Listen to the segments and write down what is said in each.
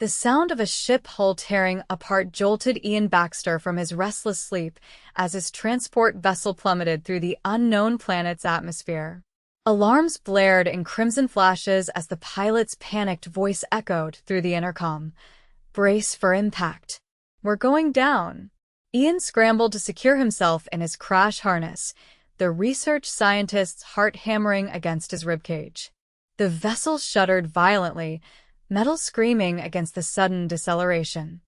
The sound of a ship hull tearing apart jolted Ian Baxter from his restless sleep as his transport vessel plummeted through the unknown planet's atmosphere. Alarms blared in crimson flashes as the pilot's panicked voice echoed through the intercom. "Brace for impact. We're going down." Ian scrambled to secure himself in his crash harness, the research scientist's heart hammering against his ribcage. The vessel shuddered violently, metal screaming against the sudden deceleration.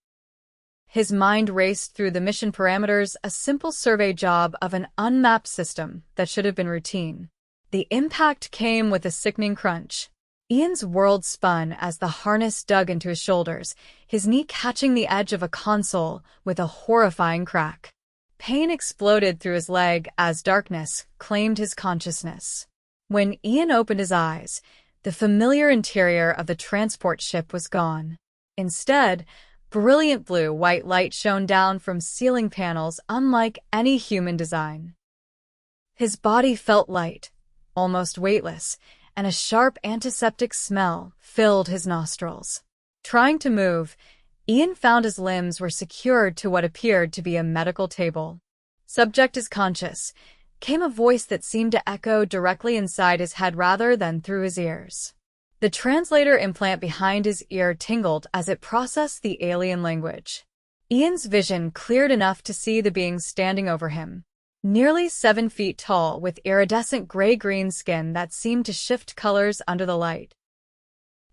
His mind raced through the mission parameters, a simple survey job of an unmapped system that should have been routine. The impact came with a sickening crunch. Ian's world spun as the harness dug into his shoulders, his knee catching the edge of a console with a horrifying crack. Pain exploded through his leg as darkness claimed his consciousness. When Ian opened his eyes, the familiar interior of the transport ship was gone. Instead, brilliant blue-white light shone down from ceiling panels unlike any human design. His body felt light, almost weightless, and a sharp antiseptic smell filled his nostrils. Trying to move, Ian found his limbs were secured to what appeared to be a medical table. "Subject is conscious," came a voice that seemed to echo directly inside his head rather than through his ears. The translator implant behind his ear tingled as it processed the alien language. Ian's vision cleared enough to see the being standing over him. Nearly 7 feet tall, with iridescent gray-green skin that seemed to shift colors under the light.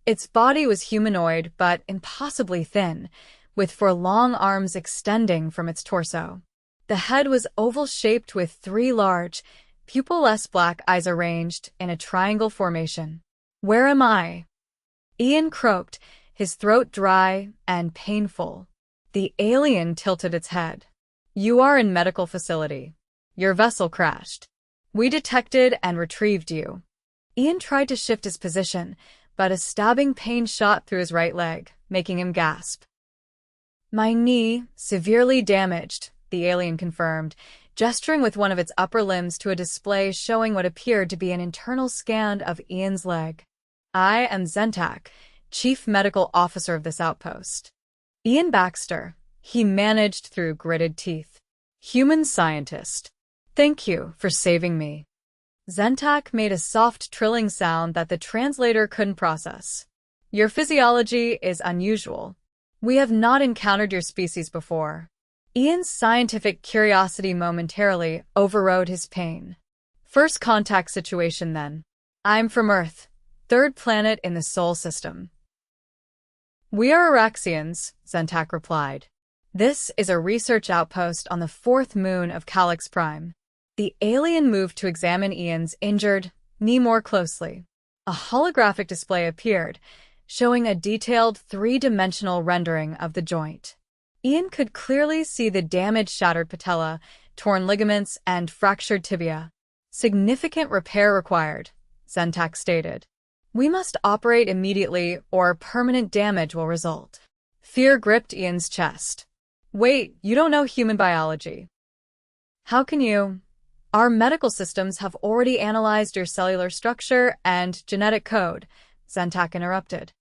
Its body was humanoid but impossibly thin, with 4 long arms extending from its torso. The head was oval-shaped with 3 large, pupil-less black eyes arranged in a triangle formation. "Where am I?" Ian croaked, his throat dry and painful. The alien tilted its head. "You are in medical facility. Your vessel crashed. We detected and retrieved you." Ian tried to shift his position, but a stabbing pain shot through his right leg, making him gasp. "My knee, severely damaged," the alien confirmed, gesturing with one of its upper limbs to a display showing what appeared to be an internal scan of Ian's leg. "I am Zentak, Chief Medical Officer of this outpost." "Ian Baxter," he managed through gritted teeth. "Human scientist. Thank you for saving me." Zentak made a soft trilling sound that the translator couldn't process. "Your physiology is unusual. We have not encountered your species before." Ian's scientific curiosity momentarily overrode his pain. "First contact situation, then. I'm from Earth, 3rd planet in the Sol system." "We are Araxians," Zentak replied. "This is a research outpost on the 4th moon of Calyx Prime." The alien moved to examine Ian's injured knee more closely. A holographic display appeared, showing a detailed 3-dimensional rendering of the joint. Ian could clearly see the damaged shattered patella, torn ligaments, and fractured tibia. "Significant repair required," Zentak stated. "We must operate immediately or permanent damage will result." Fear gripped Ian's chest. "Wait, you don't know human biology." "How can you? Our medical systems have already analyzed your cellular structure and genetic code," Zentak interrupted.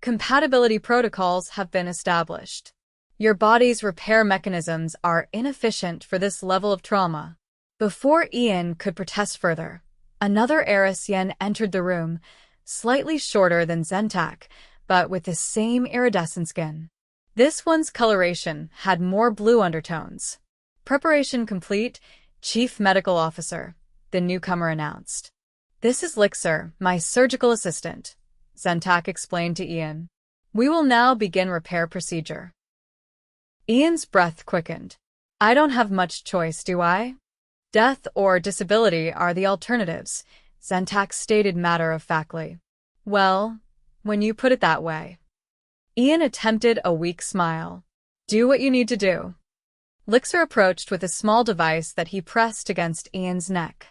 "Compatibility protocols have been established. Your body's repair mechanisms are inefficient for this level of trauma." Before Ian could protest further, another Araxian entered the room, slightly shorter than Zentak, but with the same iridescent skin. This one's coloration had more blue undertones. "Preparation complete, Chief Medical Officer," the newcomer announced. "This is Lixer, my surgical assistant," Zentak explained to Ian. "We will now begin repair procedure." Ian's breath quickened. "I don't have much choice, do I? Death or disability are the alternatives," Zentak stated matter-of-factly. "Well, when you put it that way." Ian attempted a weak smile. "Do what you need to do." Lixer approached with a small device that he pressed against Ian's neck.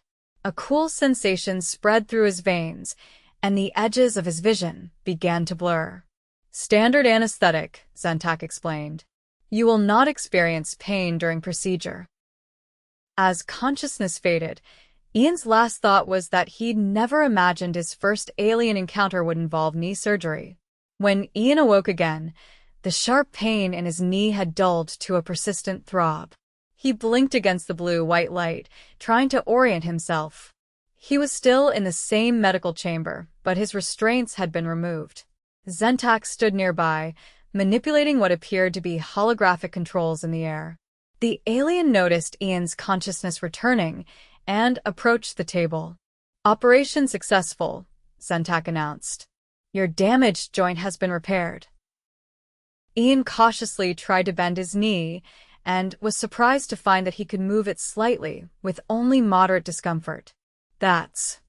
A cool sensation spread through his veins, and the edges of his vision began to blur. "Standard anesthetic," Zentak explained. "You will not experience pain during procedure." As consciousness faded, Ian's last thought was that he'd never imagined his first alien encounter would involve knee surgery. When Ian awoke again, the sharp pain in his knee had dulled to a persistent throb. He blinked against the blue-white light, trying to orient himself. He was still in the same medical chamber, but his restraints had been removed. Zentak stood nearby, manipulating what appeared to be holographic controls in the air. The alien noticed Ian's consciousness returning and approached the table. "Operation successful," Zentak announced. "Your damaged joint has been repaired." Ian cautiously tried to bend his knee and was surprised to find that he could move it slightly with only moderate discomfort. "That's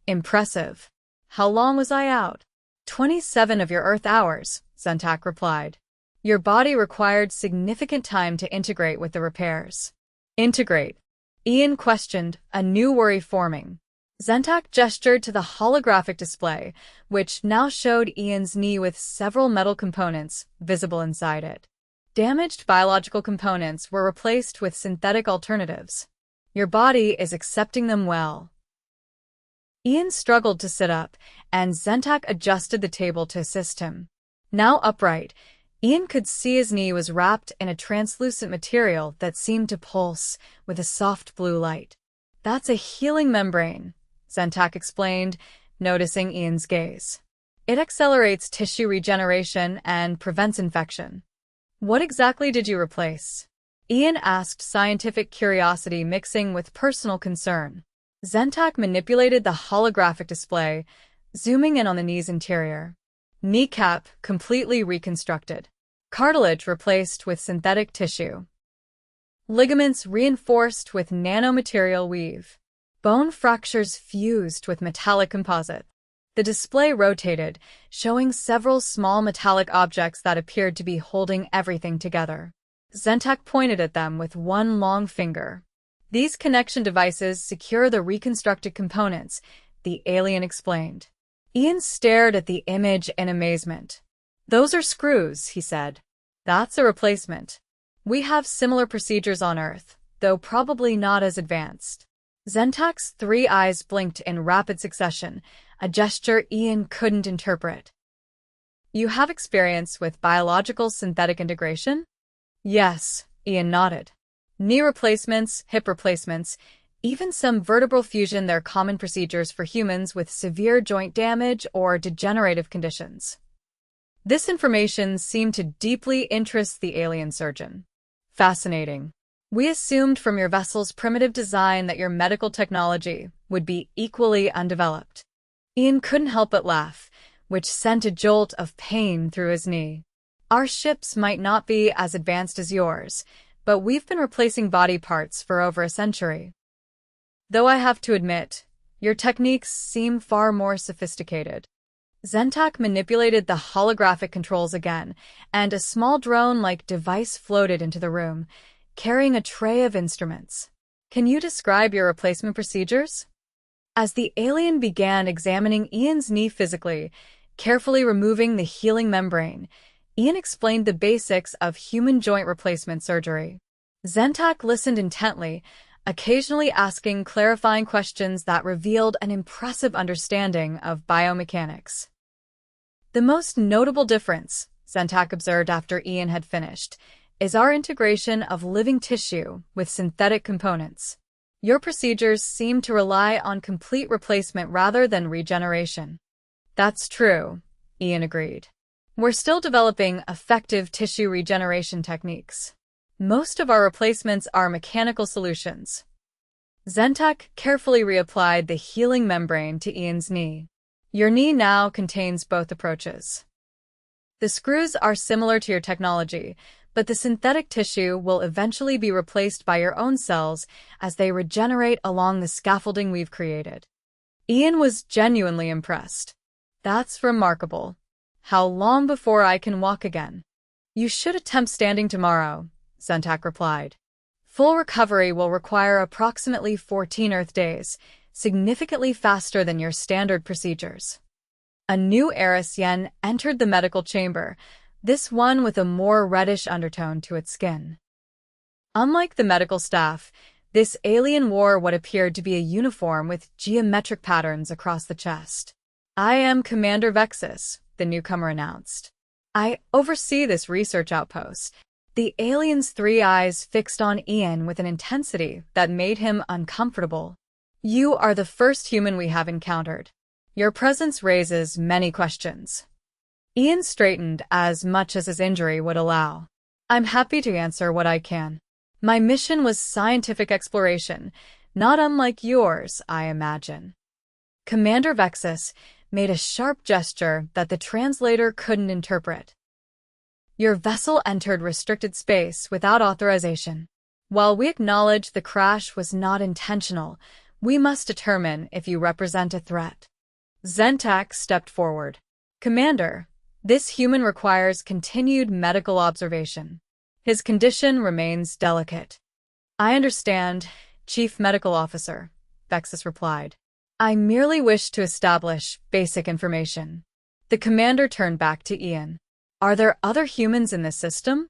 impressive. How long was I out?" 27 of your Earth hours, Zentak replied. "Your body required significant time to integrate with the repairs." "Integrate?" Ian questioned, a new worry forming. Zentak gestured to the holographic display, which now showed Ian's knee with several metal components visible inside it. Damaged biological components were replaced with synthetic alternatives. "Your body is accepting them well." Ian struggled to sit up, and Zentak adjusted the table to assist him. Now upright, Ian could see his knee was wrapped in a translucent material that seemed to pulse with a soft blue light. "That's a healing membrane," Zentak explained, noticing Ian's gaze. "It accelerates tissue regeneration and prevents infection." "What exactly did you replace?" Ian asked, scientific curiosity mixing with personal concern. Zentak manipulated the holographic display, zooming in on the knee's interior. "Kneecap completely reconstructed. Cartilage replaced with synthetic tissue. Ligaments reinforced with nanomaterial weave. Bone fractures fused with metallic composite." The display rotated, showing several small metallic objects that appeared to be holding everything together. Zentak pointed at them with one long finger. "These connection devices secure the reconstructed components," the alien explained. Ian stared at the image in amazement. "Those are screws," he said. "That's a replacement. We have similar procedures on Earth, though probably not as advanced." Zentak's three eyes blinked in rapid succession, a gesture Ian couldn't interpret. "You have experience with biological synthetic integration?" "Yes," Ian nodded. "Knee replacements, hip replacements, even some vertebral fusion, they're common procedures for humans with severe joint damage or degenerative conditions." This information seemed to deeply interest the alien surgeon. "Fascinating. We assumed from your vessel's primitive design that your medical technology would be equally undeveloped." Ian couldn't help but laugh, which sent a jolt of pain through his knee. "Our ships might not be as advanced as yours, but we've been replacing body parts for over a century. Though I have to admit, your techniques seem far more sophisticated." Zentak manipulated the holographic controls again, and a small drone-like device floated into the room, carrying a tray of instruments. "Can you describe your replacement procedures?" As the alien began examining Ian's knee physically, carefully removing the healing membrane, Ian explained the basics of human joint replacement surgery. Zentak listened intently, occasionally asking clarifying questions that revealed an impressive understanding of biomechanics. "The most notable difference," Zentak observed after Ian had finished, "is our integration of living tissue with synthetic components. Your procedures seem to rely on complete replacement rather than regeneration." "That's true," Ian agreed. "We're still developing effective tissue regeneration techniques. Most of our replacements are mechanical solutions." Zentak carefully reapplied the healing membrane to Ian's knee. "Your knee now contains both approaches. The screws are similar to your technology, but the synthetic tissue will eventually be replaced by your own cells as they regenerate along the scaffolding we've created." Ian was genuinely impressed. "That's remarkable. How long before I can walk again?" "You should attempt standing tomorrow," Zentak replied. "Full recovery will require approximately 14 Earth days, significantly faster than your standard procedures." A new Araxian entered the medical chamber, this one with a more reddish undertone to its skin. Unlike the medical staff, this alien wore what appeared to be a uniform with geometric patterns across the chest. "I am Commander Vexus," the newcomer announced. "I oversee this research outpost." The alien's three eyes fixed on Ian with an intensity that made him uncomfortable. "You are the first human we have encountered. Your presence raises many questions." Ian straightened as much as his injury would allow. "I'm happy to answer what I can. My mission was scientific exploration, not unlike yours, I imagine." Commander Vexus made a sharp gesture that the translator couldn't interpret. "Your vessel entered restricted space without authorization. While we acknowledge the crash was not intentional, we must determine if you represent a threat." Zentak stepped forward. "Commander, this human requires continued medical observation. His condition remains delicate." "I understand, Chief Medical Officer," Vexus replied. "I merely wish to establish basic information." The commander turned back to Ian. "Are there other humans in this system?"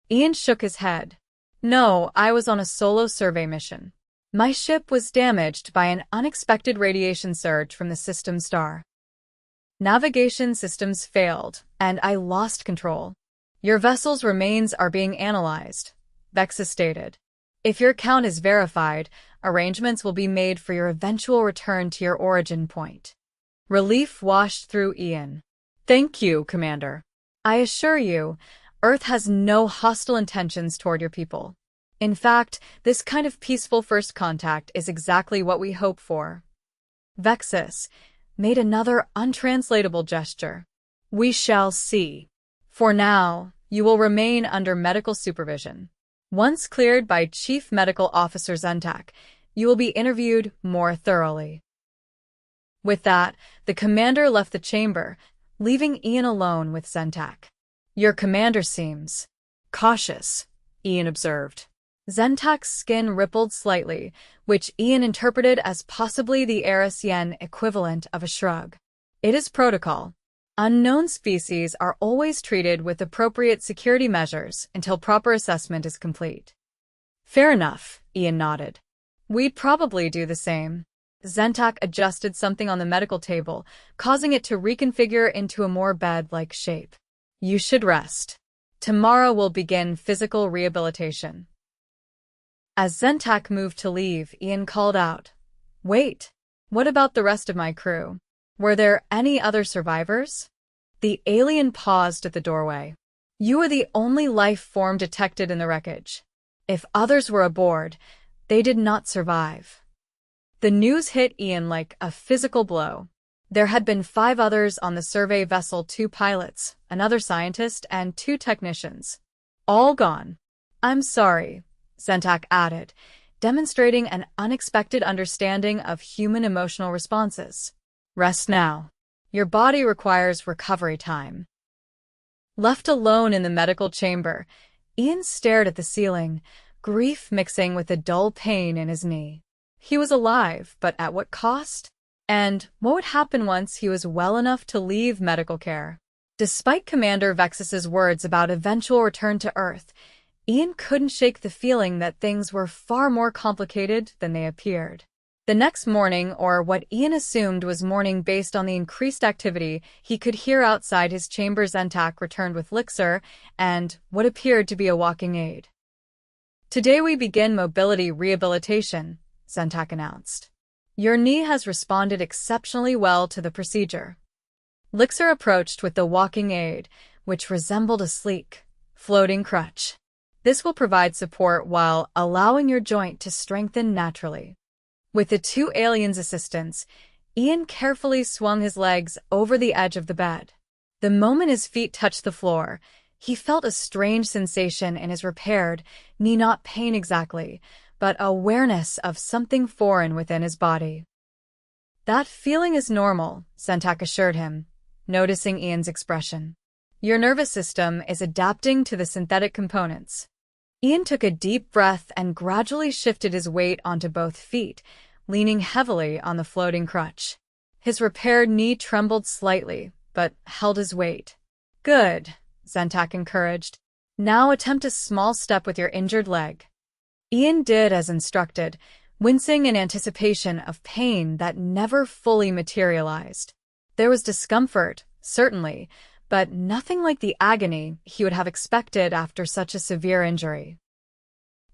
Ian shook his head. "No, I was on a solo survey mission. My ship was damaged by an unexpected radiation surge from the system star. Navigation systems failed, and I lost control. Your vessel's remains are being analyzed," Vexus stated. "If your count is verified, arrangements will be made for your eventual return to your origin point." Relief washed through Ian. "Thank you, Commander. I assure you, Earth has no hostile intentions toward your people. In fact, this kind of peaceful first contact is exactly what we hope for." Vexus made another untranslatable gesture. "We shall see. For now, you will remain under medical supervision. Once cleared by Chief Medical Officer Zentak, you will be interviewed more thoroughly." With that, the commander left the chamber, leaving Ian alone with Zentak. "Your commander seems cautious," Ian observed. Zentak's skin rippled slightly, which Ian interpreted as possibly the Araxian equivalent of a shrug. "It is protocol. Unknown species are always treated with appropriate security measures until proper assessment is complete." "Fair enough," Ian nodded. "We'd probably do the same." Zentak adjusted something on the medical table, causing it to reconfigure into a more bed-like shape. "You should rest. Tomorrow we'll begin physical rehabilitation." As Zentak moved to leave, Ian called out, "Wait, what about the rest of my crew? Were there any other survivors?" The alien paused at the doorway. "You are the only life form detected in the wreckage. If others were aboard, they did not survive." The news hit Ian like a physical blow. There had been 5 others on the survey vessel, 2 pilots, another scientist, and 2 technicians. All gone. "I'm sorry," Zentak added, demonstrating an unexpected understanding of human emotional responses. "Rest now. Your body requires recovery time." Left alone in the medical chamber, Ian stared at the ceiling, grief mixing with a dull pain in his knee. He was alive, but at what cost? And what would happen once he was well enough to leave medical care? Despite Commander Vexus's words about eventual return to Earth, Ian couldn't shake the feeling that things were far more complicated than they appeared. The next morning, or what Ian assumed was morning based on the increased activity, he could hear outside his chamber. Zentak returned with Elixir and what appeared to be a walking aid. "Today we begin mobility rehabilitation," Zentak announced. "Your knee has responded exceptionally well to the procedure." Elixir approached with the walking aid, which resembled a sleek, floating crutch. "This will provide support while allowing your joint to strengthen naturally." With the 2 aliens' assistance, Ian carefully swung his legs over the edge of the bed. The moment his feet touched the floor, he felt a strange sensation in his repaired knee, not pain exactly, but awareness of something foreign within his body. "That feeling is normal," Zentak assured him, noticing Ian's expression. "Your nervous system is adapting to the synthetic components." Ian took a deep breath and gradually shifted his weight onto both feet, leaning heavily on the floating crutch. His repaired knee trembled slightly, but held his weight. "Good," Zentak encouraged. "Now attempt a small step with your injured leg." Ian did as instructed, wincing in anticipation of pain that never fully materialized. There was discomfort, Certainly, but nothing like the agony he would have expected after such a severe injury.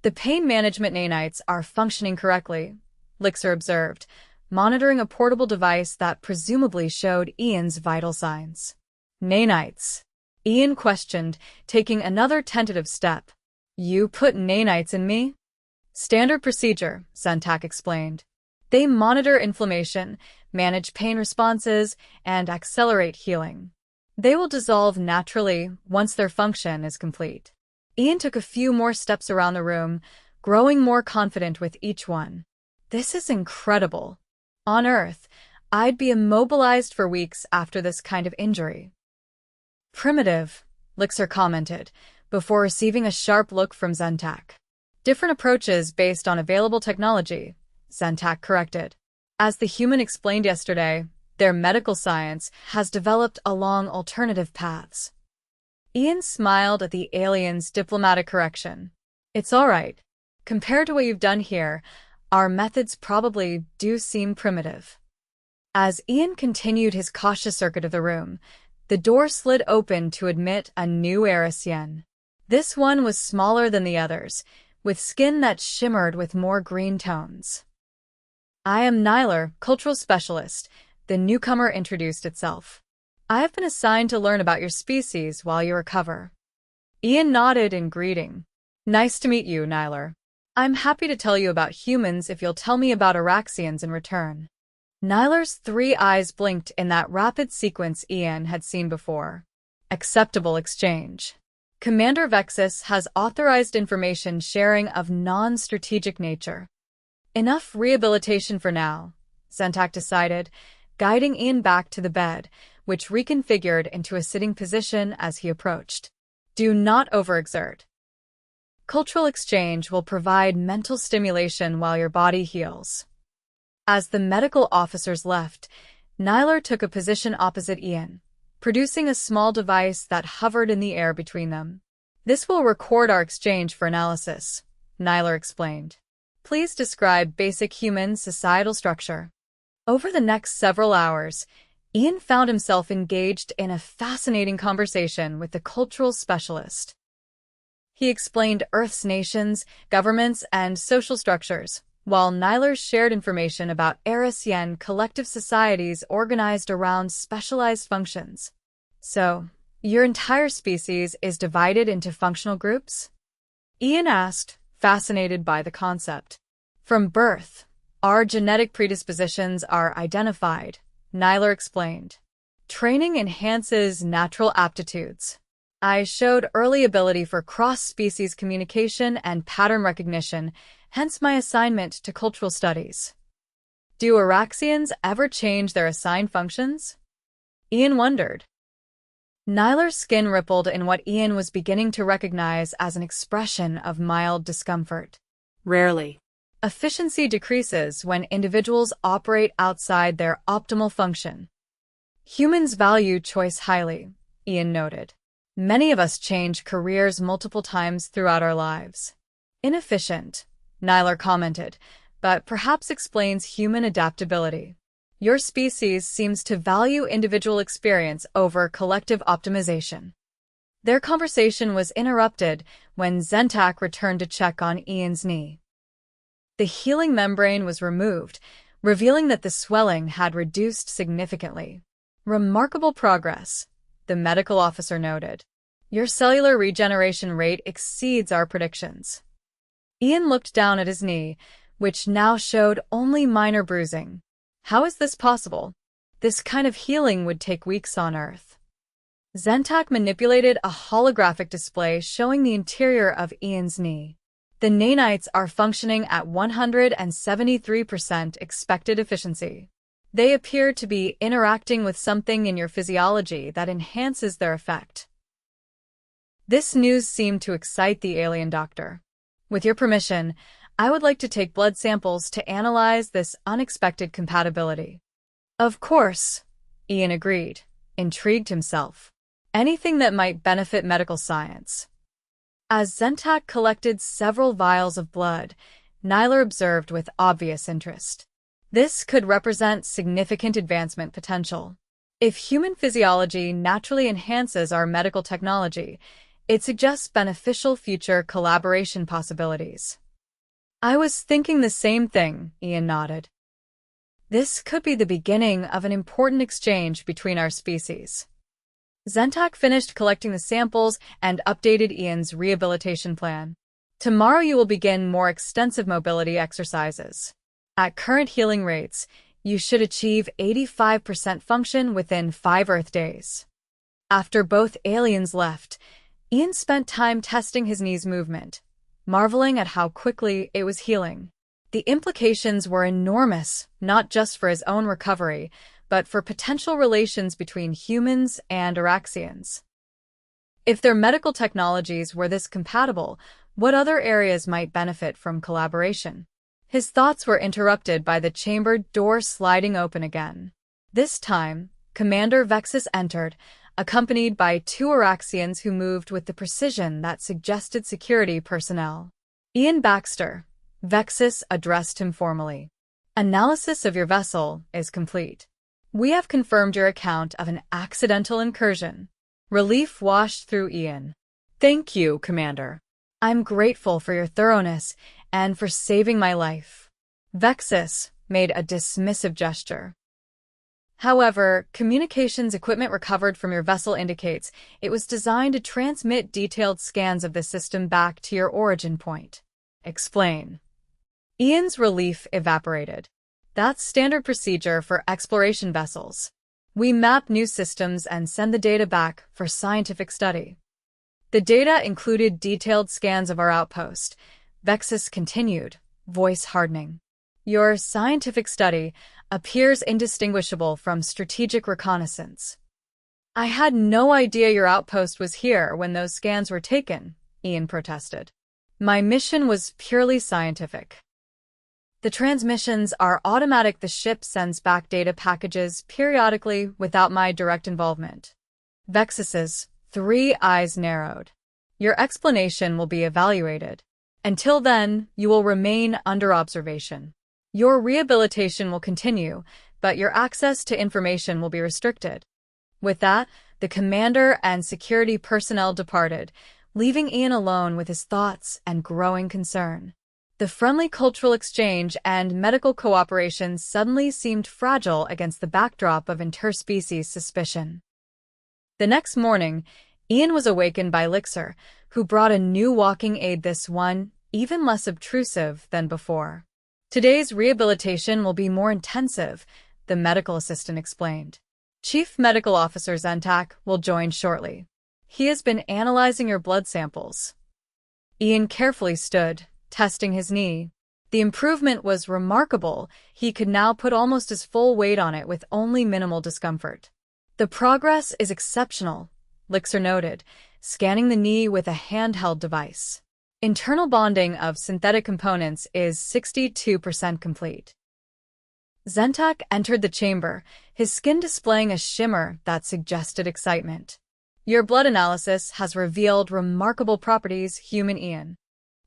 The pain management nanites are functioning correctly, Lixer observed, monitoring a portable device that presumably showed Ian's vital signs. Nanites? Ian questioned, taking another tentative step. You put nanites in me? Standard procedure, Zentak explained. They monitor inflammation, manage pain responses, and accelerate healing. They will dissolve naturally once their function is complete. Ian took a few more steps around the room, growing more confident with each one. This is incredible. On Earth, I'd be immobilized for weeks after this kind of injury. Primitive, Lixer commented, before receiving a sharp look from Zentak. Different approaches based on available technology, Zentak corrected. As the human explained yesterday, their medical science has developed along alternative paths. Ian smiled at the alien's diplomatic correction. It's all right. Compared to what you've done here, our methods probably do seem primitive. As Ian continued his cautious circuit of the room, the door slid open to admit a new Araxian. This one was smaller than the others, with skin that shimmered with more green tones. I am Nyler, cultural specialist, the newcomer introduced itself. I have been assigned to learn about your species while you recover. Ian nodded in greeting. Nice to meet you, Nyler. I'm happy to tell you about humans if you'll tell me about Araxians in return. Nyler's 3 eyes blinked in that rapid sequence Ian had seen before. Acceptable exchange. Commander Vexus has authorized information sharing of non-strategic nature. Enough rehabilitation for now, Zentak decided, guiding Ian back to the bed, which reconfigured into a sitting position as he approached. Do not overexert. Cultural exchange will provide mental stimulation while your body heals. As the medical officers left, Nyler took a position opposite Ian, producing a small device that hovered in the air between them. This will record our exchange for analysis, Nyler explained. Please describe basic human societal structure. Over the next several hours, Ian found himself engaged in a fascinating conversation with the cultural specialist. He explained Earth's nations, governments, and social structures, while Nyler shared information about Araxian collective societies organized around specialized functions. So, your entire species is divided into functional groups? Ian asked, fascinated by the concept. From birth, our genetic predispositions are identified, Nyler explained. Training enhances natural aptitudes. I showed early ability for cross-species communication and pattern recognition, hence my assignment to cultural studies. Do Araxians ever change their assigned functions? Ian wondered. Nyler's skin rippled in what Ian was beginning to recognize as an expression of mild discomfort. Rarely. Efficiency decreases when individuals operate outside their optimal function. Humans value choice highly, Ian noted. Many of us change careers multiple times throughout our lives. Inefficient, Nyler commented, but perhaps explains human adaptability. Your species seems to value individual experience over collective optimization. Their conversation was interrupted when Zentak returned to check on Ian's knee. The healing membrane was removed, revealing that the swelling had reduced significantly. Remarkable progress, the medical officer noted. Your cellular regeneration rate exceeds our predictions. Ian looked down at his knee, which now showed only minor bruising. How is this possible? This kind of healing would take weeks on Earth. Zentak manipulated a holographic display showing the interior of Ian's knee. The nanites are functioning at 173% expected efficiency. They appear to be interacting with something in your physiology that enhances their effect. This news seemed to excite the alien doctor. With your permission, I would like to take blood samples to analyze this unexpected compatibility. Of course, Ian agreed, intrigued himself. Anything that might benefit medical science. As Zentak collected several vials of blood, Nyler observed with obvious interest. This could represent significant advancement potential. If human physiology naturally enhances our medical technology, it suggests beneficial future collaboration possibilities. I was thinking the same thing, Ian nodded. This could be the beginning of an important exchange between our species. Zentak finished collecting the samples and updated Ian's rehabilitation plan. Tomorrow you will begin more extensive mobility exercises. At current healing rates, you should achieve 85% function within 5 Earth days. After both aliens left, Ian spent time testing his knee's movement, marveling at how quickly it was healing. The implications were enormous, not just for his own recovery, but for potential relations between humans and Araxians. If their medical technologies were this compatible, what other areas might benefit from collaboration? His thoughts were interrupted by the chamber door sliding open again. This time, Commander Vexus entered, accompanied by 2 Araxians who moved with the precision that suggested security personnel. Ian Baxter, Vexus addressed him formally. Analysis of your vessel is complete. We have confirmed your account of an accidental incursion. Relief washed through Ian. Thank you, Commander. I'm grateful for your thoroughness and for saving my life. Vexus made a dismissive gesture. However, communications equipment recovered from your vessel indicates it was designed to transmit detailed scans of the system back to your origin point. Explain. Ian's relief evaporated. That's standard procedure for exploration vessels. We map new systems and send the data back for scientific study. The data included detailed scans of our outpost. Vexus continued, voice hardening. Your scientific study appears indistinguishable from strategic reconnaissance. I had no idea your outpost was here when those scans were taken, Ian protested. My mission was purely scientific. The transmissions are automatic. The ship sends back data packages periodically without my direct involvement. Vexus's 3 eyes narrowed. Your explanation will be evaluated. Until then, you will remain under observation. Your rehabilitation will continue, but your access to information will be restricted. With that, the commander and security personnel departed, leaving Ian alone with his thoughts and growing concern. The friendly cultural exchange and medical cooperation suddenly seemed fragile against the backdrop of interspecies suspicion. The next morning, Ian was awakened by Elixir, who brought a new walking aid, this one even less obtrusive than before. Today's rehabilitation will be more intensive, the medical assistant explained. Chief Medical Officer Zentak will join shortly. He has been analyzing your blood samples. Ian carefully stood, testing his knee. The improvement was remarkable. He could now put almost his full weight on it with only minimal discomfort. The progress is exceptional, Elixir noted, scanning the knee with a handheld device. Internal bonding of synthetic components is 62% complete. Zentak entered the chamber, his skin displaying a shimmer that suggested excitement. Your blood analysis has revealed remarkable properties, human Ian.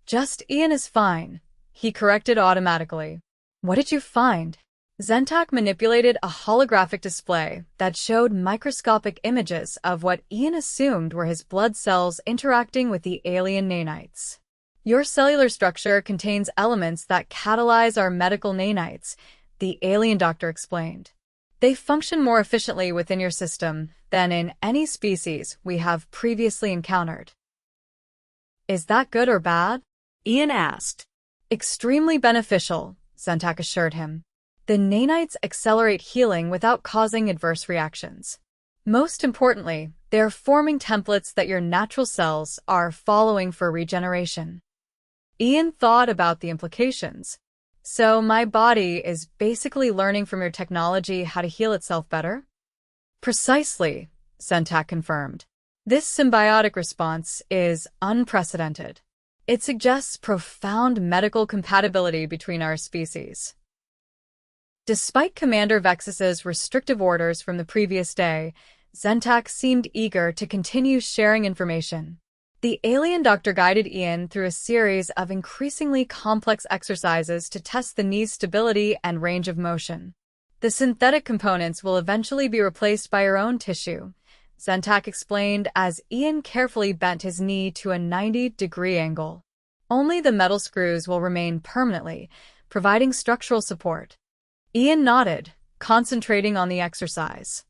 Just Ian is fine, he corrected automatically. What did you find? Zentak manipulated a holographic display that showed microscopic images of what Ian assumed were his blood cells interacting with the alien nanites. Your cellular structure contains elements that catalyze our medical nanites, the alien doctor explained. They function more efficiently within your system than in any species we have previously encountered. Is that good or bad? Ian asked. Extremely beneficial, Zentak assured him. The nanites accelerate healing without causing adverse reactions. Most importantly, they are forming templates that your natural cells are following for regeneration. Ian thought about the implications. So my body is basically learning from your technology how to heal itself better? Precisely, Zentak confirmed. This symbiotic response is unprecedented. It suggests profound medical compatibility between our species. Despite Commander Vexus's restrictive orders from the previous day, Zentak seemed eager to continue sharing information. The alien doctor guided Ian through a series of increasingly complex exercises to test the knee's stability and range of motion. The synthetic components will eventually be replaced by your own tissue, Zentak explained as Ian carefully bent his knee to a 90-degree angle. Only the metal screws will remain permanently, providing structural support. Ian nodded, concentrating on the exercise.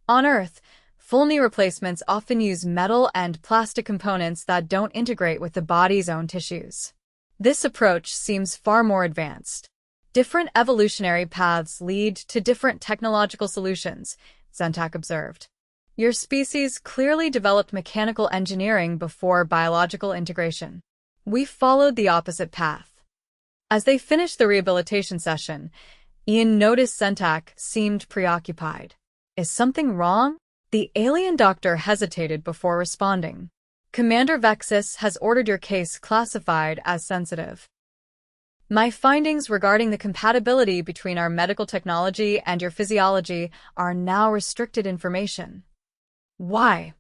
On Earth, full knee replacements often use metal and plastic components that don't integrate with the body's own tissues. This approach seems far more advanced. Different evolutionary paths lead to different technological solutions, Zentak observed. Your species clearly developed mechanical engineering before biological integration. We followed the opposite path. As they finished the rehabilitation session, Ian noticed Zentak seemed preoccupied. Is something wrong? The alien doctor hesitated before responding. Commander Vexus has ordered your case classified as sensitive. My findings regarding the compatibility between our medical technology and your physiology are now restricted information. Why?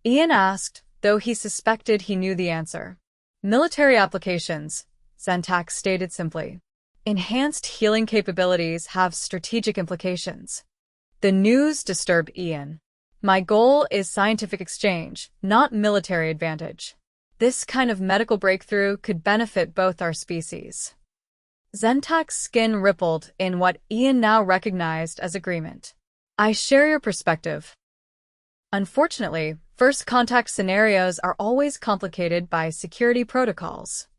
Ian asked, though he suspected he knew the answer. Military applications, Zentak stated simply. Enhanced healing capabilities have strategic implications. The news disturbed Ian. My goal is scientific exchange, not military advantage. This kind of medical breakthrough could benefit both our species. Zentak's skin rippled in what Ian now recognized as agreement. I share your perspective. Unfortunately, first contact scenarios are always complicated by security protocols.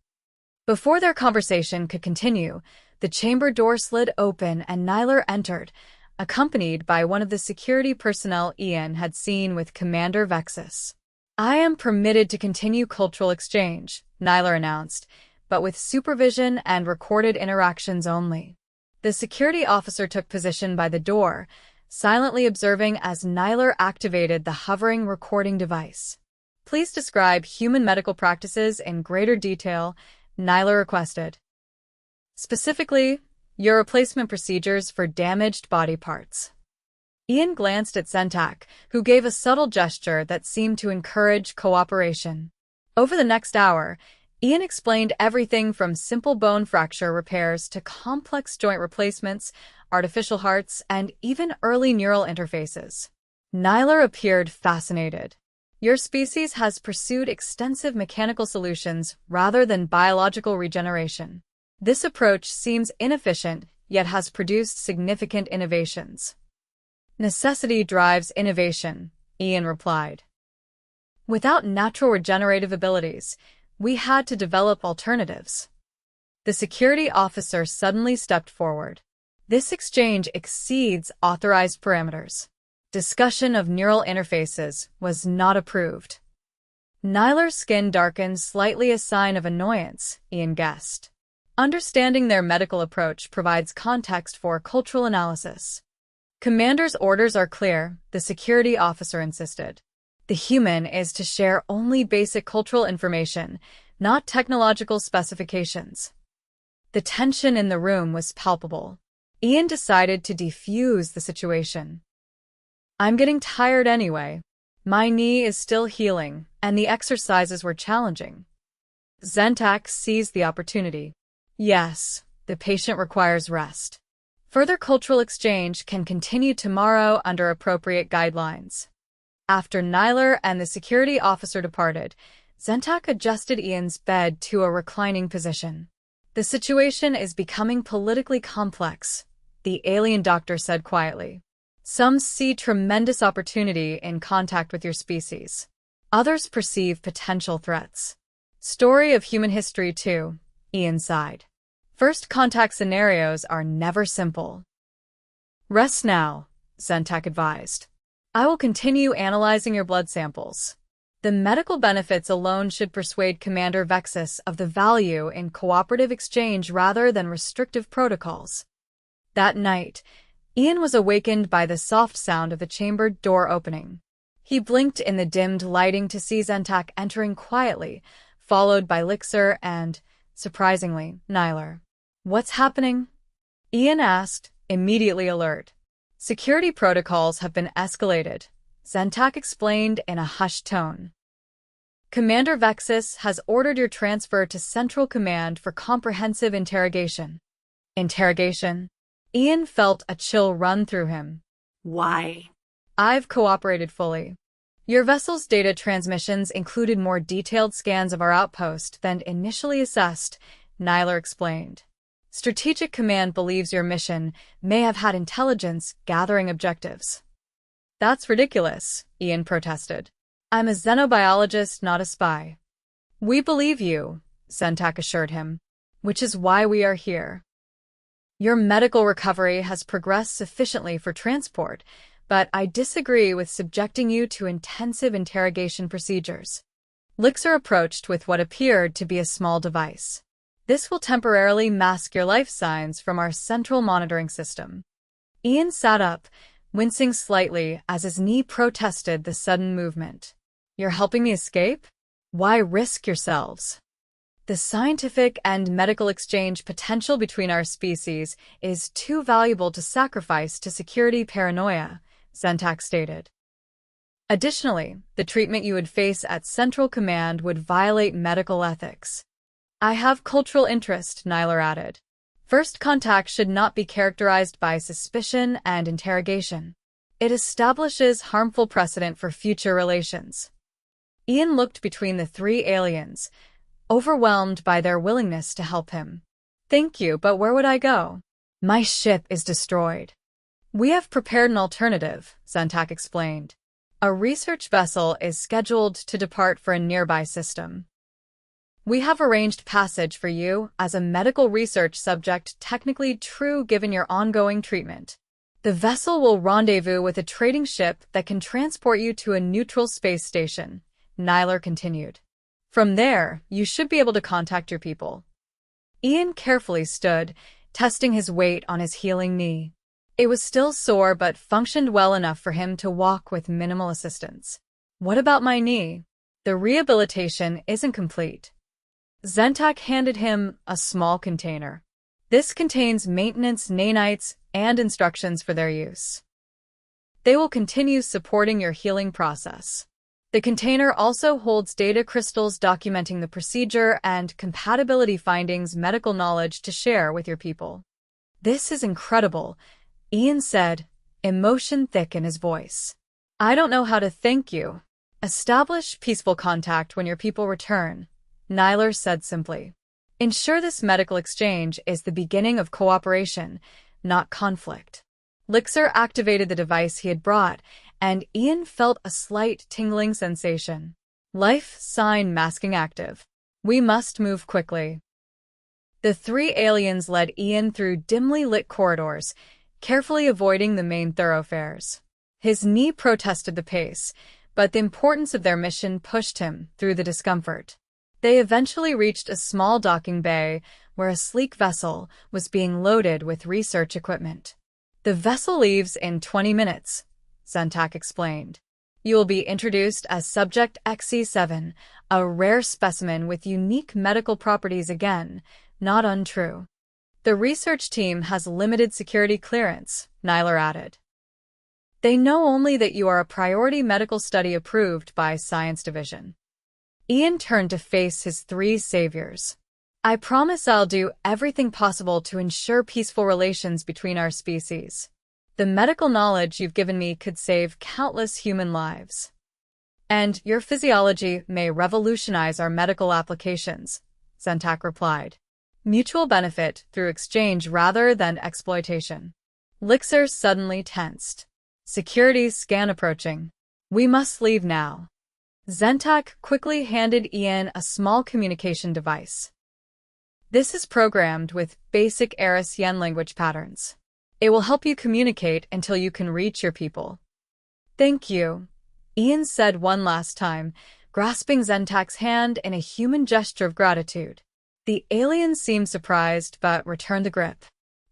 Before their conversation could continue, the chamber door slid open and Nyler entered, accompanied by one of the security personnel Ian had seen with Commander Vexus. I am permitted to continue cultural exchange, Nyler announced, but with supervision and recorded interactions only. The security officer took position by the door, silently observing as Nyler activated the hovering recording device. Please describe human medical practices in greater detail, Nyler requested. Specifically, your replacement procedures for damaged body parts. Ian glanced at Zentak, who gave a subtle gesture that seemed to encourage cooperation. Over the next hour, Ian explained everything from simple bone fracture repairs to complex joint replacements, artificial hearts, and even early neural interfaces. Nyler appeared fascinated. Your species has pursued extensive mechanical solutions rather than biological regeneration. This approach seems inefficient, yet has produced significant innovations. Necessity drives innovation, Ian replied. Without natural regenerative abilities, we had to develop alternatives. The security officer suddenly stepped forward. This exchange exceeds authorized parameters. Discussion of neural interfaces was not approved. Nyler's skin darkened slightly, a sign of annoyance, Ian guessed. Understanding their medical approach provides context for cultural analysis. Commander's orders are clear, the security officer insisted. The human is to share only basic cultural information, not technological specifications. The tension in the room was palpable. Ian decided to defuse the situation. I'm getting tired anyway. My knee is still healing, and the exercises were challenging. Zentak seized the opportunity. Yes, the patient requires rest. Further cultural exchange can continue tomorrow under appropriate guidelines. After Nyler and the security officer departed, Zentak adjusted Ian's bed to a reclining position. The situation is becoming politically complex, the alien doctor said quietly. Some see tremendous opportunity in contact with your species. Others perceive potential threats. Story of human history too, Ian sighed. First contact scenarios are never simple. Rest now, Zentak advised. I will continue analyzing your blood samples. The medical benefits alone should persuade Commander Vexus of the value in cooperative exchange rather than restrictive protocols. That night, Ian was awakened by the soft sound of the chamber door opening. He blinked in the dimmed lighting to see Zentak entering quietly, followed by Lixer and, surprisingly, Nyler. What's happening? Ian asked, immediately alert. Security protocols have been escalated, Zentak explained in a hushed tone. Commander Vexus has ordered your transfer to Central Command for comprehensive interrogation. Interrogation? Ian felt a chill run through him. Why? I've cooperated fully. Your vessel's data transmissions included more detailed scans of our outpost than initially assessed, Nyler explained. Strategic Command believes your mission may have had intelligence gathering objectives. That's ridiculous, Ian protested. I'm a xenobiologist, not a spy. We believe you, Zentak assured him, which is why we are here. Your medical recovery has progressed sufficiently for transport, but I disagree with subjecting you to intensive interrogation procedures. Lixer approached with what appeared to be a small device. This will temporarily mask your life signs from our central monitoring system. Ian sat up, wincing slightly as his knee protested the sudden movement. You're helping me escape? Why risk yourselves? The scientific and medical exchange potential between our species is too valuable to sacrifice to security paranoia, Zentak stated. Additionally, the treatment you would face at Central Command would violate medical ethics. I have cultural interest, Nyler added. First contact should not be characterized by suspicion and interrogation. It establishes harmful precedent for future relations. Ian looked between the three aliens, overwhelmed by their willingness to help him. Thank you, but where would I go? My ship is destroyed. We have prepared an alternative, Zentak explained. A research vessel is scheduled to depart for a nearby system. We have arranged passage for you as a medical research subject, technically true given your ongoing treatment. The vessel will rendezvous with a trading ship that can transport you to a neutral space station, Nyler continued. From there, you should be able to contact your people. Ian carefully stood, testing his weight on his healing knee. It was still sore but functioned well enough for him to walk with minimal assistance. What about my knee? The rehabilitation isn't complete. Zentak handed him a small container. This contains maintenance nanites and instructions for their use. They will continue supporting your healing process. The container also holds data crystals documenting the procedure and compatibility findings, medical knowledge to share with your people. This is incredible, Ian said, emotion thick in his voice. I don't know how to thank you. Establish peaceful contact when your people return, Nyler said simply. Ensure this medical exchange is the beginning of cooperation, not conflict. Lixer activated the device he had brought, and Ian felt a slight tingling sensation. Life sign masking active. We must move quickly. The three aliens led Ian through dimly lit corridors, carefully avoiding the main thoroughfares. His knee protested the pace, but the importance of their mission pushed him through the discomfort. They eventually reached a small docking bay where a sleek vessel was being loaded with research equipment. The vessel leaves in 20 minutes, Zentak explained. You will be introduced as Subject XC7, a rare specimen with unique medical properties, again, not untrue. The research team has limited security clearance, Nyler added. They know only that you are a priority medical study approved by Science Division. Ian turned to face his three saviors. I promise I'll do everything possible to ensure peaceful relations between our species. The medical knowledge you've given me could save countless human lives. And your physiology may revolutionize our medical applications, Zentak replied. Mutual benefit through exchange rather than exploitation. Lixer suddenly tensed. Security scan approaching. We must leave now. Zentak quickly handed Ian a small communication device. This is programmed with basic Araxian language patterns. It will help you communicate until you can reach your people. Thank you, Ian said one last time, grasping Zentak's hand in a human gesture of gratitude. The alien seemed surprised but returned the grip.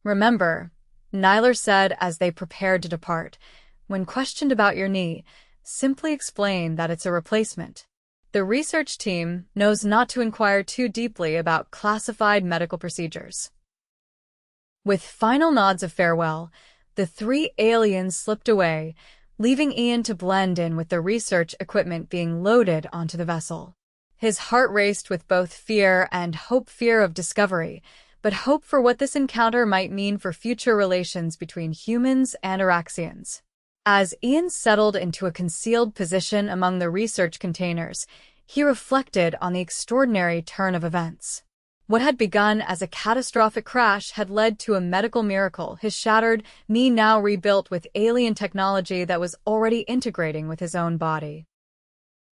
Remember, Nyler said as they prepared to depart, when questioned about your knee, simply explain that it's a replacement. The research team knows not to inquire too deeply about classified medical procedures. With final nods of farewell, the three aliens slipped away, leaving Ian to blend in with the research equipment being loaded onto the vessel. His heart raced with both fear and hope, fear of discovery, but hope for what this encounter might mean for future relations between humans and Araxians. As Ian settled into a concealed position among the research containers, he reflected on the extraordinary turn of events. What had begun as a catastrophic crash had led to a medical miracle, his shattered knee now rebuilt with alien technology that was already integrating with his own body.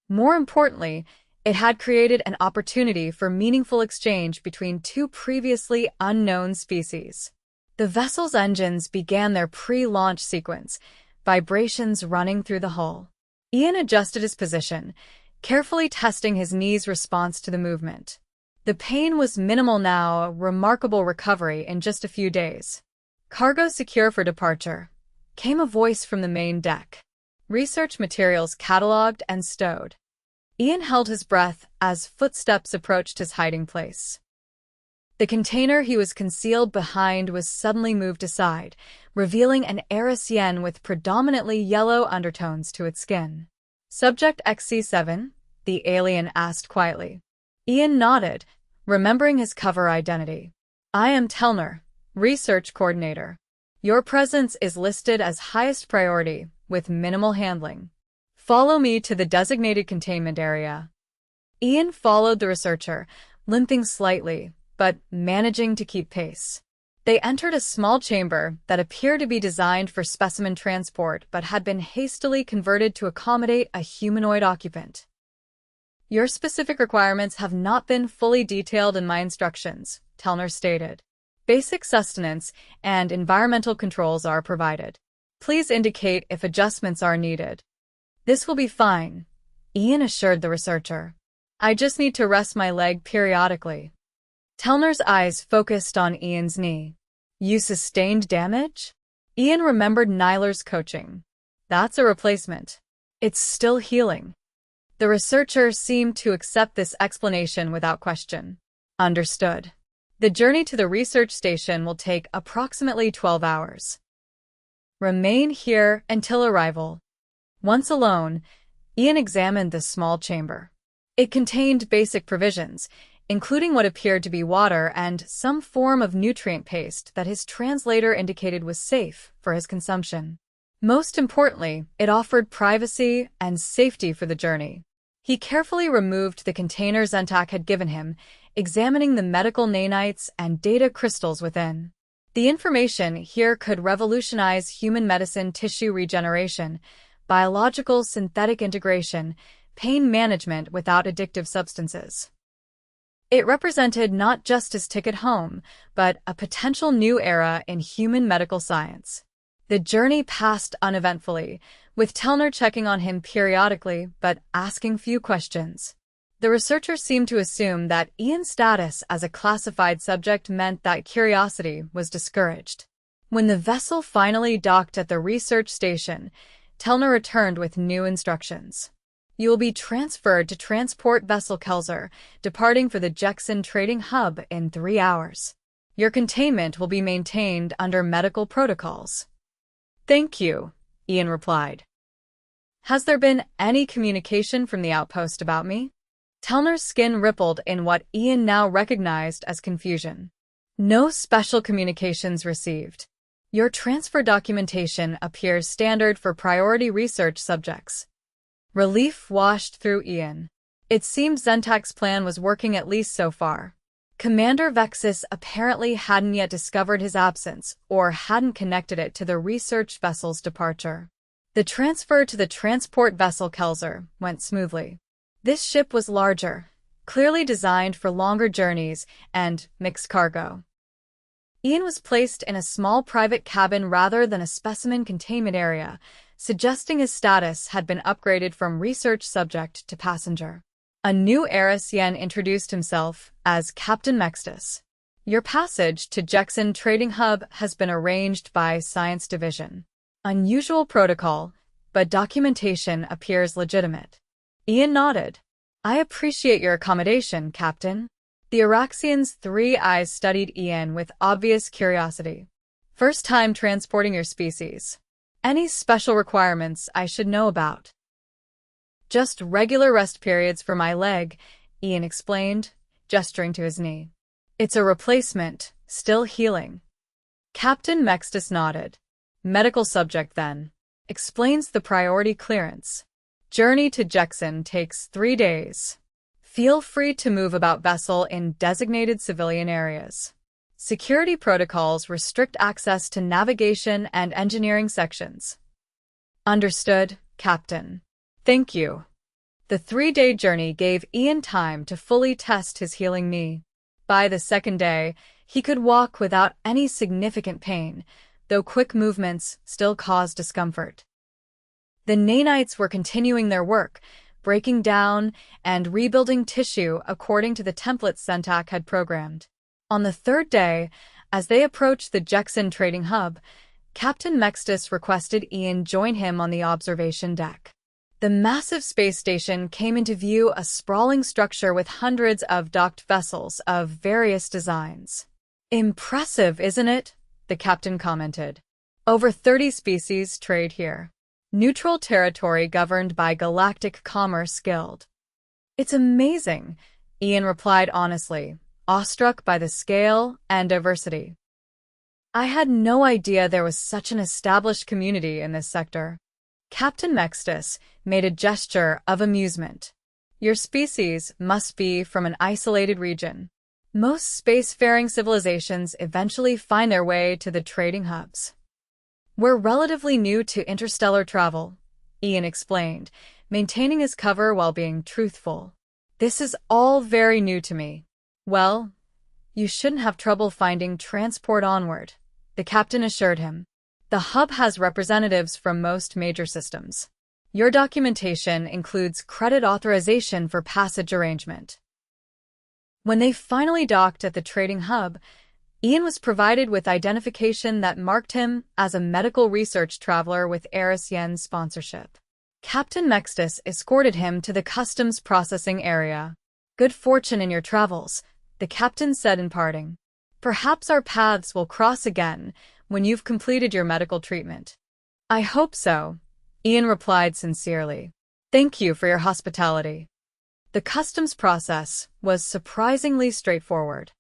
More importantly, it had created an opportunity for meaningful exchange between two previously unknown species. The vessel's engines began their pre-launch sequence, vibrations running through the hull. Ian adjusted his position, carefully testing his knee's response to the movement. The pain was minimal now, a remarkable recovery in just a few days. "Cargo secure for departure," came a voice from the main deck. Research materials catalogued and stowed. Ian held his breath as footsteps approached his hiding place. The container he was concealed behind was suddenly moved aside, revealing an Araxian with predominantly yellow undertones to its skin. "Subject XC7?" the alien asked quietly. Ian nodded, remembering his cover identity. "I am Telner, Research Coordinator. Your presence is listed as highest priority, with minimal handling. Follow me to the designated containment area." Ian followed the researcher, limping slightly, but managing to keep pace. They entered a small chamber that appeared to be designed for specimen transport but had been hastily converted to accommodate a humanoid occupant. "Your specific requirements have not been fully detailed in my instructions," Telner stated. "Basic sustenance and environmental controls are provided. Please indicate if adjustments are needed." "This will be fine," Ian assured the researcher. "I just need to rest my leg periodically." Telner's eyes focused on Ian's knee. "You sustained damage?" Ian remembered Nyler's coaching. "That's a replacement. It's still healing." The researcher seemed to accept this explanation without question. "Understood. The journey to the research station will take approximately 12 hours. Remain here until arrival." Once alone, Ian examined the small chamber. It contained basic provisions, including what appeared to be water and some form of nutrient paste that his translator indicated was safe for his consumption. Most importantly, it offered privacy and safety for the journey. He carefully removed the container Zentak had given him, examining the medical nanites and data crystals within. The information here could revolutionize human medicine, tissue regeneration, biological synthetic integration, pain management without addictive substances. It represented not just his ticket home, but a potential new era in human medical science. The journey passed uneventfully, with Telner checking on him periodically but asking few questions. The researcher seemed to assume that Ian's status as a classified subject meant that curiosity was discouraged. When the vessel finally docked at the research station, Telner returned with new instructions. "You will be transferred to transport vessel Kelzer, departing for the Jexin trading hub in 3 hours. Your containment will be maintained under medical protocols." "Thank you," Ian replied. "Has there been any communication from the outpost about me?" Telner's skin rippled in what Ian now recognized as confusion. "No special communications received. Your transfer documentation appears standard for priority research subjects." Relief washed through Ian. It seemed Zentak's plan was working, at least so far. Commander Vexus apparently hadn't yet discovered his absence or hadn't connected it to the research vessel's departure. The transfer to the transport vessel Kelzer went smoothly. This ship was larger, clearly designed for longer journeys and mixed cargo. Ian was placed in a small private cabin rather than a specimen containment area, suggesting his status had been upgraded from research subject to passenger. A new Araxian introduced himself as Captain Mextus. "Your passage to Jexin Trading Hub has been arranged by Science Division. Unusual protocol, but documentation appears legitimate." Ian nodded. "I appreciate your accommodation, Captain." The Araxian's 3 eyes studied Ian with obvious curiosity. "First time transporting your species. Any special requirements I should know about?" "Just regular rest periods for my leg," Ian explained, gesturing to his knee. It's a replacement, still healing. Captain Mextus nodded. Medical subject then. Explains the priority clearance. Journey to Jexon takes 3 days. Feel free to move about vessel in designated civilian areas. Security protocols restrict access to navigation and engineering sections. Understood, Captain. Thank you. The 3-day journey gave Ian time to fully test his healing knee. By the 2nd day, he could walk without any significant pain, though quick movements still caused discomfort. The nanites were continuing their work, breaking down and rebuilding tissue according to the templates Centak had programmed. On the 3rd day, as they approached the Jexon trading hub, Captain Mextus requested Ian join him on the observation deck. The massive space station came into view, a sprawling structure with hundreds of docked vessels of various designs. Impressive, isn't it? The captain commented. Over 30 species trade here. Neutral territory governed by Galactic Commerce Guild. It's amazing, Ian replied honestly, awestruck by the scale and diversity. I had no idea there was such an established community in this sector. Captain Mextus made a gesture of amusement. Your species must be from an isolated region. Most spacefaring civilizations eventually find their way to the trading hubs. We're relatively new to interstellar travel, Ian explained, maintaining his cover while being truthful. This is all very new to me. Well, you shouldn't have trouble finding transport onward, the captain assured him. The hub has representatives from most major systems. Your documentation includes credit authorization for passage arrangement. When they finally docked at the trading hub, Ian was provided with identification that marked him as a medical research traveler with Araxians sponsorship. Captain Mextus escorted him to the customs processing area. Good fortune in your travels, the captain said in parting. Perhaps our paths will cross again when you've completed your medical treatment. I hope so, Ian replied sincerely. Thank you for your hospitality. The customs process was surprisingly straightforward.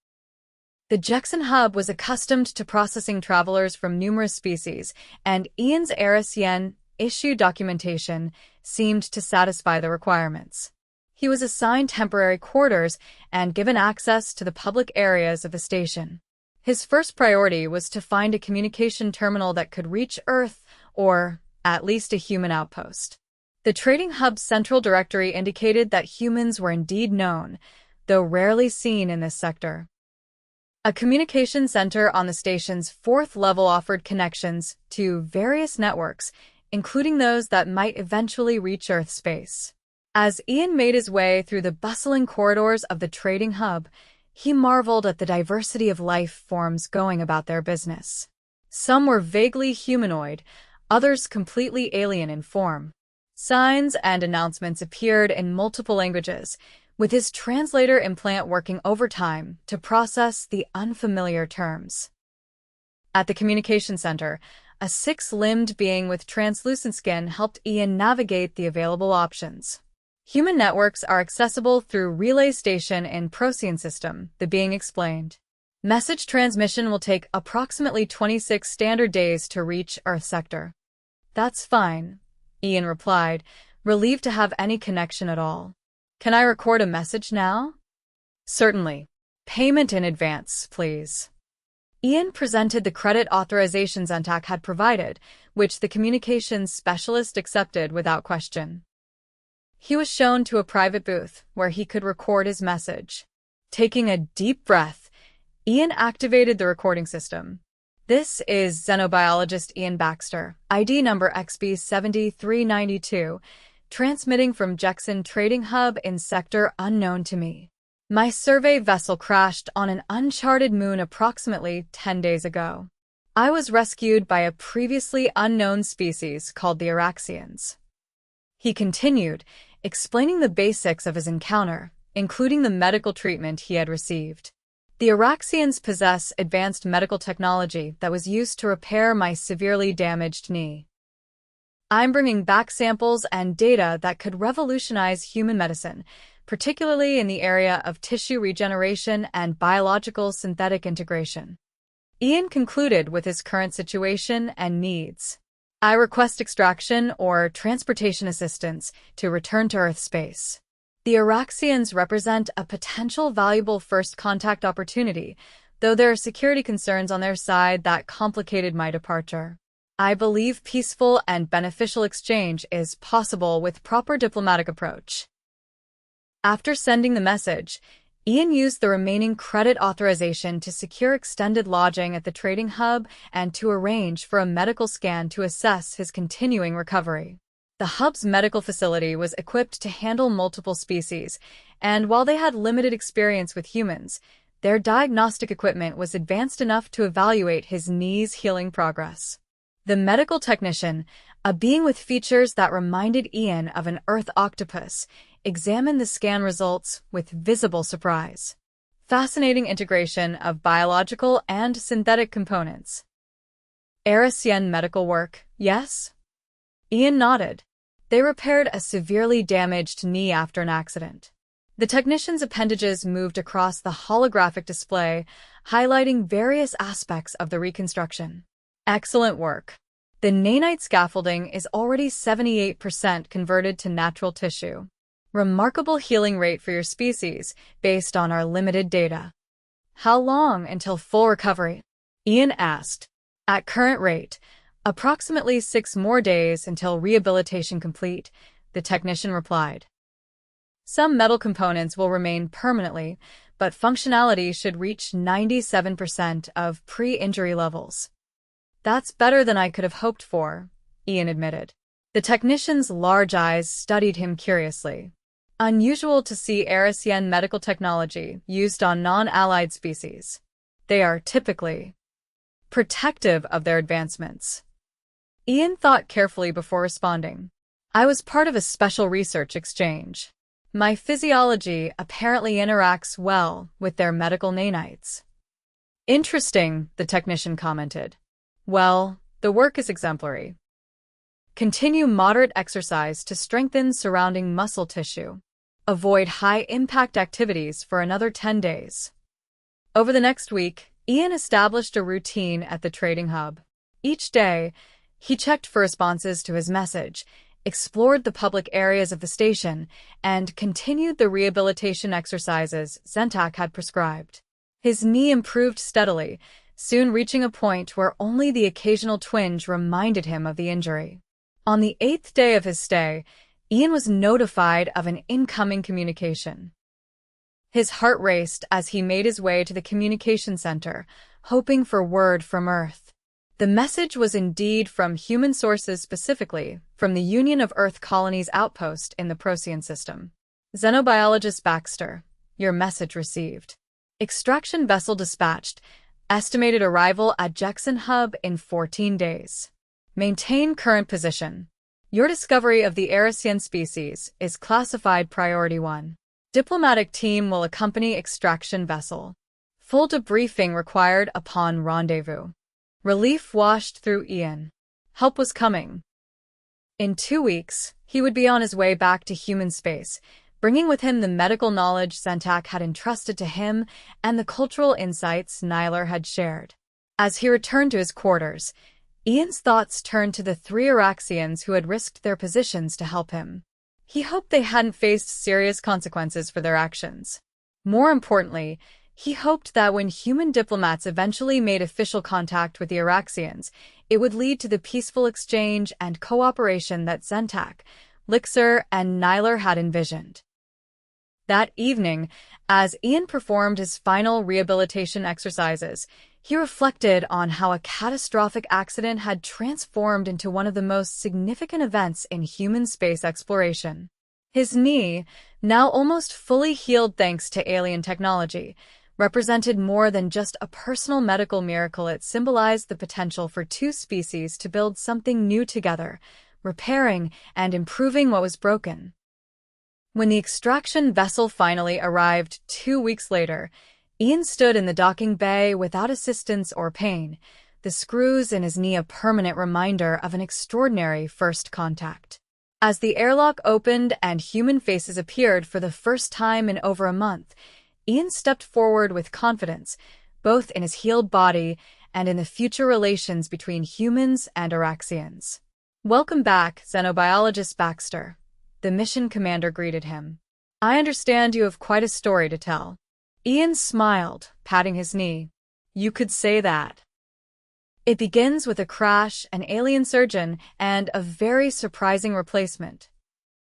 The Jexon hub was accustomed to processing travelers from numerous species, and Ian's Araxian-issued documentation seemed to satisfy the requirements. He was assigned temporary quarters and given access to the public areas of the station. His first priority was to find a communication terminal that could reach Earth, or at least a human outpost. The trading hub's central directory indicated that humans were indeed known, though rarely seen in this sector. A communication center on the station's 4th level offered connections to various networks, including those that might eventually reach Earth space. As Ian made his way through the bustling corridors of the trading hub, he marveled at the diversity of life forms going about their business. Some were vaguely humanoid, others completely alien in form. Signs and announcements appeared in multiple languages, with his translator implant working overtime to process the unfamiliar terms. At the communication center, a 6-limbed being with translucent skin helped Ian navigate the available options. Human networks are accessible through Relay Station in Procyon System, the being explained. Message transmission will take approximately 26 standard days to reach Earth sector. That's fine, Ian replied, relieved to have any connection at all. Can I record a message now? Certainly. Payment in advance, please. Ian presented the credit authorization Centak had provided, which the communications specialist accepted without question. He was shown to a private booth where he could record his message. Taking a deep breath, Ian activated the recording system. This is xenobiologist Ian Baxter, ID number XB7392, transmitting from Jexon Trading Hub in sector unknown to me. My survey vessel crashed on an uncharted moon approximately 10 days ago. I was rescued by a previously unknown species called the Araxians. He continued, explaining the basics of his encounter, including the medical treatment he had received. The Araxians possess advanced medical technology that was used to repair my severely damaged knee. I'm bringing back samples and data that could revolutionize human medicine, particularly in the area of tissue regeneration and biological synthetic integration. Ian concluded with his current situation and needs. I request extraction or transportation assistance to return to Earth space. The Araxians represent a potential valuable first contact opportunity, though there are security concerns on their side that complicated my departure. I believe peaceful and beneficial exchange is possible with proper diplomatic approach. After sending the message, Ian used the remaining credit authorization to secure extended lodging at the trading hub and to arrange for a medical scan to assess his continuing recovery. The hub's medical facility was equipped to handle multiple species, and while they had limited experience with humans, their diagnostic equipment was advanced enough to evaluate his knee's healing progress. The medical technician, a being with features that reminded Ian of an Earth octopus, examined the scan results with visible surprise. Fascinating integration of biological and synthetic components. Araxian medical work, yes? Ian nodded. They repaired a severely damaged knee after an accident. The technician's appendages moved across the holographic display, highlighting various aspects of the reconstruction. Excellent work. The nanite scaffolding is already 78% converted to natural tissue. Remarkable healing rate for your species, based on our limited data. How long until full recovery? Ian asked. At current rate, approximately 6 more days until rehabilitation complete, the technician replied. Some metal components will remain permanently, but functionality should reach 97% of pre-injury levels. That's better than I could have hoped for, Ian admitted. The technician's large eyes studied him curiously. Unusual to see Araxian medical technology used on non-allied species. They are typically protective of their advancements. Ian thought carefully before responding. I was part of a special research exchange. My physiology apparently interacts well with their medical nanites. Interesting, the technician commented. Well, the work is exemplary. Continue moderate exercise to strengthen surrounding muscle tissue. Avoid high-impact activities for another 10 days. Over the next week, Ian established a routine at the trading hub. Each day, he checked for responses to his message, explored the public areas of the station, and continued the rehabilitation exercises Zentak had prescribed. His knee improved steadily, soon reaching a point where only the occasional twinge reminded him of the injury. On the 8th day of his stay, Ian was notified of an incoming communication. His heart raced as he made his way to the communication center, hoping for word from Earth. The message was indeed from human sources, specifically from the Union of Earth Colonies outpost in the Procyon system. Xenobiologist Baxter, your message received. Extraction vessel dispatched. Estimated arrival at Jackson Hub in 14 days. Maintain current position. Your discovery of the Araxian species is classified Priority 1. Diplomatic team will accompany extraction vessel. Full debriefing required upon rendezvous. Relief washed through Ian. Help was coming. In 2 weeks, he would be on his way back to human space, bringing with him the medical knowledge Zentak had entrusted to him and the cultural insights Nyler had shared. As he returned to his quarters, Ian's thoughts turned to the 3 Araxians who had risked their positions to help him. He hoped they hadn't faced serious consequences for their actions. More importantly, he hoped that when human diplomats eventually made official contact with the Araxians, it would lead to the peaceful exchange and cooperation that Zentak, Lixer, and Nyler had envisioned. That evening, as Ian performed his final rehabilitation exercises, he reflected on how a catastrophic accident had transformed into one of the most significant events in human space exploration. His knee, now almost fully healed thanks to alien technology, represented more than just a personal medical miracle. It symbolized the potential for 2 species to build something new together, repairing and improving what was broken. When the extraction vessel finally arrived 2 weeks later, Ian stood in the docking bay without assistance or pain, the screws in his knee a permanent reminder of an extraordinary first contact. As the airlock opened and human faces appeared for the first time in over a month, Ian stepped forward with confidence, both in his healed body and in the future relations between humans and Araxians. "Welcome back, xenobiologist Baxter," the mission commander greeted him. "I understand you have quite a story to tell." Ian smiled, patting his knee. "You could say that. It begins with a crash, an alien surgeon, and a very surprising replacement.